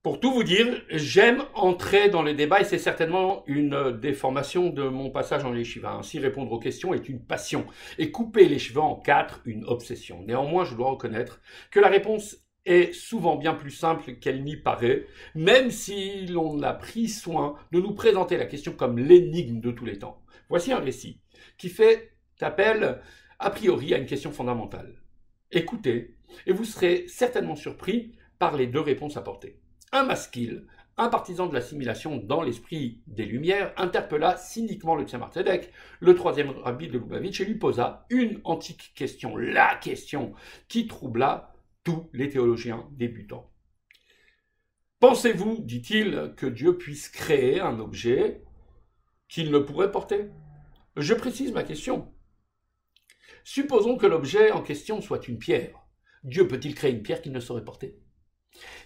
Pour tout vous dire, j'aime entrer dans les débats et c'est certainement une déformation de mon passage en yeshiva. Ainsi, répondre aux questions est une passion et couper les cheveux en quatre, une obsession. Néanmoins, je dois reconnaître que la réponse est souvent bien plus simple qu'elle n'y paraît, même si l'on a pris soin de nous présenter la question comme l'énigme de tous les temps. Voici un récit qui fait appel a priori à une question fondamentale. Écoutez, et vous serez certainement surpris par les deux réponses apportées. Un maskil, un partisan de l'assimilation dans l'esprit des Lumières, interpella cyniquement le Tzemar Tzedek, le troisième rabbi de Lubavitch, et lui posa une antique question, la question qui troubla tous les théologiens débutants. Pensez-vous, dit-il, que Dieu puisse créer un objet qu'il ne pourrait porter? Je précise ma question. Supposons que l'objet en question soit une pierre. Dieu peut-il créer une pierre qu'il ne saurait porter?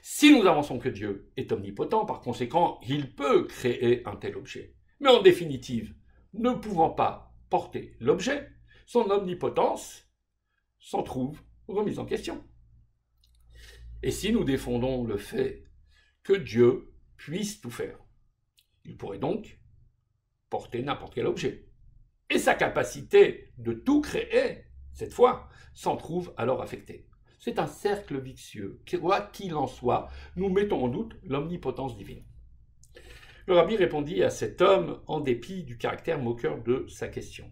Si nous avançons que Dieu est omnipotent, par conséquent, il peut créer un tel objet. Mais en définitive, ne pouvant pas porter l'objet, son omnipotence s'en trouve remise en question. Et si nous défendons le fait que Dieu puisse tout faire, il pourrait donc porter n'importe quel objet. Et sa capacité de tout créer, cette fois, s'en trouve alors affectée. C'est un cercle vicieux. Quoi qu'il en soit, nous mettons en doute l'omnipotence divine. Le rabbi répondit à cet homme en dépit du caractère moqueur de sa question.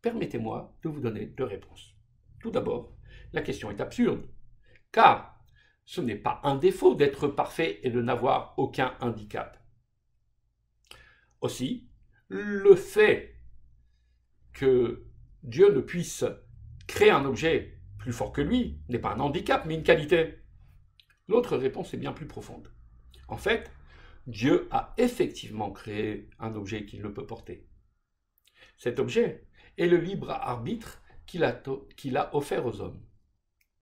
Permettez-moi de vous donner deux réponses. Tout d'abord, la question est absurde, car ce n'est pas un défaut d'être parfait et de n'avoir aucun handicap. Aussi, le fait que Dieu ne puisse créer un objet plus fort que lui n'est pas un handicap, mais une qualité. L'autre réponse est bien plus profonde. En fait, Dieu a effectivement créé un objet qu'il ne peut porter. Cet objet est le libre arbitre qu'il a offert aux hommes.